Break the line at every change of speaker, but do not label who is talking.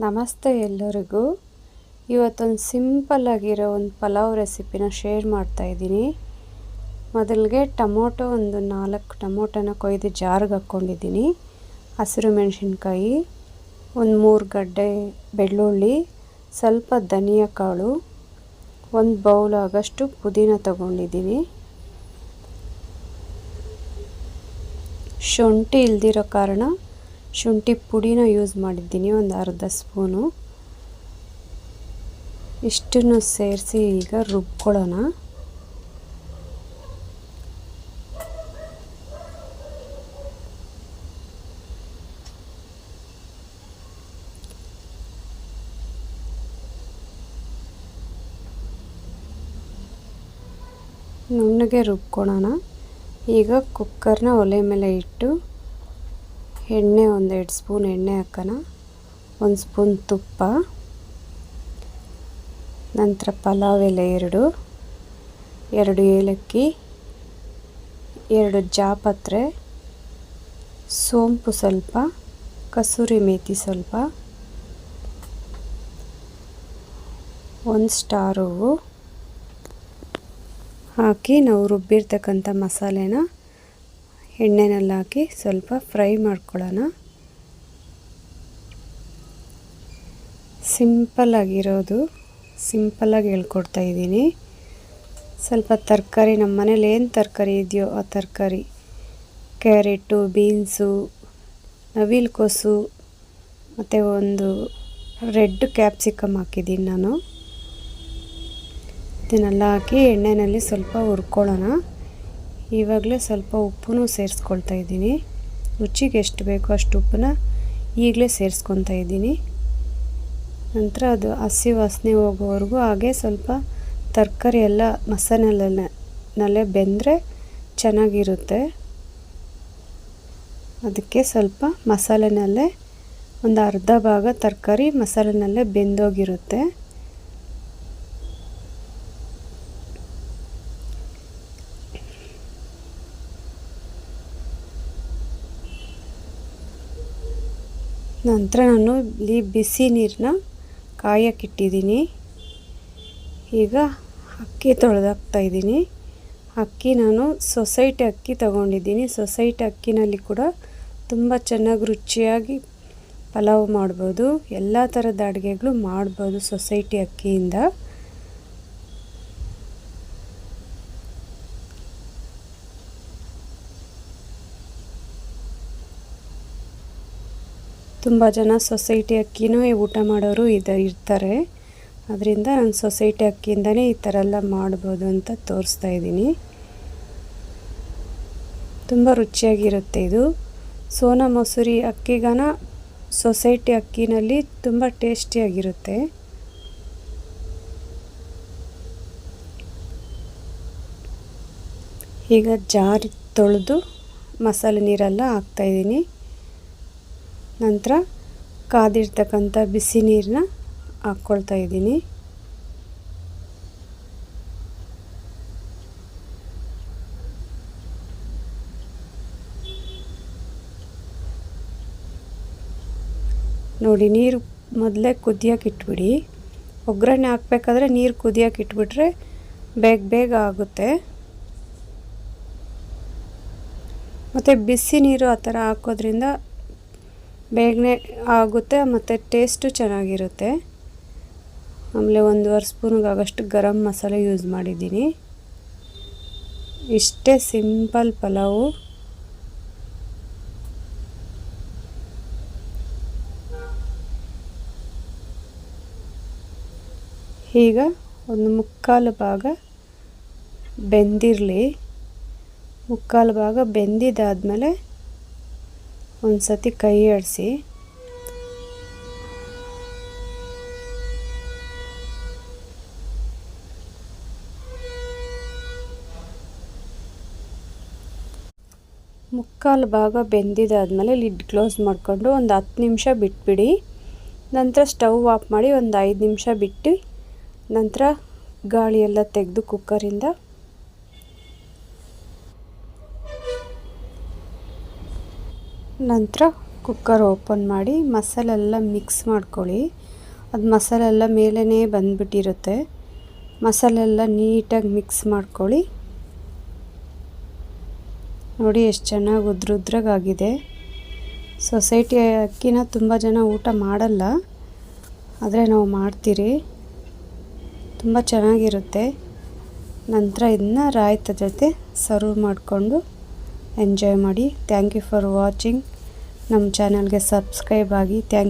ನಮಸ್ತೆ ಎಲ್ಲರಿಗೂ. ಇವತ್ತೊಂದು ಸಿಂಪಲ್ ಆಗಿರೋ ಒಂದು ಪಲಾವ್ ರೆಸಿಪಿನ ಶೇರ್ ಮಾಡ್ತಾ ಇದ್ದೀನಿ. ಮೊದಲಿಗೆ ಟೊಮೊಟೊ ಒಂದು 4 ಟೊಮೊಟೊನ ಕೊಯ್ದು ಜಾರ್ಗೆ ಹಾಕ್ಕೊಂಡಿದ್ದೀನಿ. ಹಸಿರು ಮೆಣಸಿನ್ಕಾಯಿ, ಒಂದು 3 ಗಡ್ಡೆ ಬೆಳ್ಳುಳ್ಳಿ, ಸ್ವಲ್ಪ ಧನಿಯಾ ಕಾಳು, ಒಂದು ಬೌಲ್ ಆಗೋಷ್ಟು ಪುದೀನ ತಗೊಂಡಿದ್ದೀನಿ. ಶುಂಠಿ ಇಲ್ದಿರೋ ಕಾರಣ ಶುಂಠಿ ಪುಡಿನ ಯೂಸ್ ಮಾಡಿದ್ದೀನಿ, ಒಂದು ಅರ್ಧ ಸ್ಪೂನು. ಇಷ್ಟನ್ನು ಸೇರಿಸಿ ಈಗ ರುಬ್ಕೊಳ್ಳೋಣ. ನುಣ್ಣಗೆ ರುಬ್ಕೊಳ್ಳೋಣ. ಈಗ ಕುಕ್ಕರ್ನ ಒಲೆ ಮೇಲೆ ಇಟ್ಟು ಎಣ್ಣೆ 1-2 ಸ್ಪೂನ್ ಎಣ್ಣೆ ಹಾಕೋಣ. 1 ಸ್ಪೂನ್ ತುಪ್ಪ, ನಂತರ ಪಲಾವ್ ಎಲೆ 2 ಏಲಕ್ಕಿ, 2 ಜಾಪತ್ರೆ, ಸೋಂಪು ಸ್ವಲ್ಪ, ಕಸೂರಿ ಮೇಥಿ ಸ್ವಲ್ಪ, 1 ಸ್ಟಾರ್ ಹೂವು ಹಾಕಿ ನಾವು ರುಬ್ಬಿರ್ತಕ್ಕಂಥ ಮಸಾಲೆನ ಎಣ್ಣೆನಲ್ಲಿ ಹಾಕಿ ಸ್ವಲ್ಪ ಫ್ರೈ ಮಾಡ್ಕೊಳ್ಳೋಣ. ಸಿಂಪಲ್ಲಾಗಿ ಹೇಳ್ಕೊಡ್ತಾ ಇದ್ದೀನಿ. ಸ್ವಲ್ಪ ತರಕಾರಿ, ನಮ್ಮ ಮನೇಲಿ ಏನು ತರಕಾರಿ ಇದೆಯೋ ಆ ತರಕಾರಿ, ಕ್ಯಾರೆಟು, ಬೀನ್ಸು, ನವಿಲುಕೋಸು ಮತ್ತು ಒಂದು ರೆಡ್ ಕ್ಯಾಪ್ಸಿಕಮ್ ಹಾಕಿದ್ದೀನಿ ನಾನು. ಇದನ್ನೆಲ್ಲ ಹಾಕಿ ಎಣ್ಣೆಯಲ್ಲಿ ಸ್ವಲ್ಪ ಹುರ್ಕೊಳ್ಳೋಣ. ಇವಾಗಲೇ ಸ್ವಲ್ಪ ಉಪ್ಪು ಸೇರಿಸ್ಕೊಳ್ತಾ ಇದ್ದೀನಿ. ರುಚಿಗೆ ಎಷ್ಟು ಬೇಕೋ ಅಷ್ಟು ಉಪ್ಪನ್ನ ಈಗಲೇ ಸೇರಿಸ್ಕೊತಾ ಇದ್ದೀನಿ. ನಂತರ ಅದು ಹಸಿ ವಾಸನೆ ಹೋಗೋವರೆಗೂ ಹಾಗೆ ಸ್ವಲ್ಪ ತರಕಾರಿ ಎಲ್ಲ ಮಸಾಲೆನಲ್ಲೇ ಬೆಂದರೆ ಚೆನ್ನಾಗಿರುತ್ತೆ. ಅದಕ್ಕೆ ಸ್ವಲ್ಪ ಮಸಾಲೆನಲ್ಲೇ ಒಂದು ಅರ್ಧ ಭಾಗ ತರಕಾರಿ ಮಸಾಲೆನಲ್ಲೇ ಬೆಂದೋಗಿರುತ್ತೆ. ನಂತರ ನಾನು ಇಲ್ಲಿ ಬಿಸಿ ನೀರನ್ನ ಕಾಯಕ್ಕಿಟ್ಟಿದ್ದೀನಿ. ಈಗ ಅಕ್ಕಿ ತೊಳೆದಾಕ್ತಾಯಿದ್ದೀನಿ. ಅಕ್ಕಿ ನಾನು ಸೊಸೈಟಿ ಅಕ್ಕಿ ತೊಗೊಂಡಿದ್ದೀನಿ. ಸೊಸೈಟಿ ಅಕ್ಕಿನಲ್ಲಿ ಕೂಡ ತುಂಬ ಚೆನ್ನಾಗಿ ರುಚಿಯಾಗಿ ಪಲಾವ್ ಮಾಡ್ಬೋದು. ಎಲ್ಲ ಥರದ ಅಡುಗೆಗಳು ಮಾಡ್ಬೋದು ಸೊಸೈಟಿ ಅಕ್ಕಿಯಿಂದ. ತುಂಬ ಜನ ಸೊಸೈಟಿ ಅಕ್ಕಿನೂ ಊಟ ಮಾಡೋರು ಇರ್ತಾರೆ. ಅದರಿಂದ ನಾನು ಸೊಸೈಟಿ ಅಕ್ಕಿಯಿಂದನೇ ಈ ಥರ ಎಲ್ಲ ಮಾಡ್ಬೋದು ಅಂತ ತೋರಿಸ್ತಾ ಇದ್ದೀನಿ. ತುಂಬ ರುಚಿಯಾಗಿರುತ್ತೆ ಇದು. ಸೋನಾ ಮಸೂರಿ ಅಕ್ಕಿಗನ ಸೊಸೈಟಿ ಅಕ್ಕಿನಲ್ಲಿ ತುಂಬ ಟೇಸ್ಟಿಯಾಗಿರುತ್ತೆ. ಈಗ ಜಾರಿ ತೊಳೆದು ಮಸಾಲೆ ನೀರೆಲ್ಲ ಹಾಕ್ತಾಯಿದ್ದೀನಿ. ನಂತರ ಕಾದಿರ್ತಕ್ಕಂಥ ಬಿಸಿ ನೀರನ್ನ ಹಾಕ್ಕೊಳ್ತಾ ಇದ್ದೀನಿ. ನೋಡಿ, ನೀರು ಮೊದಲೇ ಕುದಿಯೋಕೆ ಇಟ್ಬಿಡಿ. ಒಗ್ಗರಣೆ ಹಾಕಬೇಕಾದ್ರೆ ನೀರು ಕುದಿಯೋಕೆ ಇಟ್ಬಿಟ್ರೆ ಬೇಗ ಆಗುತ್ತೆ. ಮತ್ತು ಬಿಸಿ ನೀರು ಆ ಥರ ಹಾಕೋದ್ರಿಂದ ಬೇಗನೆ ಆಗುತ್ತೆ ಮತ್ತು ಟೇಸ್ಟು ಚೆನ್ನಾಗಿರುತ್ತೆ. ಆಮೇಲೆ 1.5 ಸ್ಪೂನ್ಗಾಗಷ್ಟು ಗರಂ ಮಸಾಲೆ ಯೂಸ್ ಮಾಡಿದ್ದೀನಿ. ಇಷ್ಟೇ ಸಿಂಪಲ್ ಪಲಾವು. ಈಗ ಒಂದು 3/4 ಭಾಗ ಬೆಂದಿರಲಿ. 3/4 ಭಾಗ ಬೆಂದಿದ್ದಾದಮೇಲೆ ಒಂದು ಸತಿ ಕೈ ಆಡಿಸಿ ಮುಕ್ಕಾಲು ಭಾಗ ಬೆಂದಿದ್ದಾದಮೇಲೆ ಲಿಡ್ ಕ್ಲೋಸ್ ಮಾಡಿಕೊಂಡು ಒಂದು 10 ನಿಮಿಷ ಬಿಟ್ಬಿಡಿ. ನಂತರ ಸ್ಟವ್ ಆಫ್ ಮಾಡಿ ಒಂದು 5 ನಿಮಿಷ ಬಿಟ್ಟು ನಂತರ ಗಾಳಿ ಎಲ್ಲ ತೆಗೆದು ಕುಕ್ಕರಿಂದ ನಂತರ ಕುಕ್ಕರ್ ಓಪನ್ ಮಾಡಿ ಮಸಾಲೆ ಎಲ್ಲ ಮಿಕ್ಸ್ ಮಾಡ್ಕೊಳ್ಳಿ. ಅದು ಮಸಾಲೆ ಎಲ್ಲ ಮೇಲೇ ಬಂದುಬಿಟ್ಟಿರುತ್ತೆ. ಮಸಾಲೆ ಎಲ್ಲ ನೀಟಾಗಿ ಮಿಕ್ಸ್ ಮಾಡ್ಕೊಳ್ಳಿ. ನೋಡಿ ಎಷ್ಟು ಚೆನ್ನಾಗಿ ಉದ್ರುದ್ರಾಗಿದೆ. ಸೊಸೈಟಿ ಅಕ್ಕಿನ ತುಂಬ ಜನ ಊಟ ಮಾಡಲ್ಲ, ಆದರೆ ನಾವು ಮಾಡ್ತೀರಿ. ತುಂಬ ಚೆನ್ನಾಗಿರುತ್ತೆ. ನಂತರ ಇದನ್ನ ರಾಯ್ತ ಜೊತೆ ಸರ್ವ್ ಮಾಡಿಕೊಂಡು ಎಂಜಾಯ್ ಮಾಡಿ. Thank you for watching. ನಮ್ಮ ಚಾನಲ್ಗೆ ಸಬ್ಸ್ಕ್ರೈಬ್ ಆಗಿ. ಥ್ಯಾಂಕ್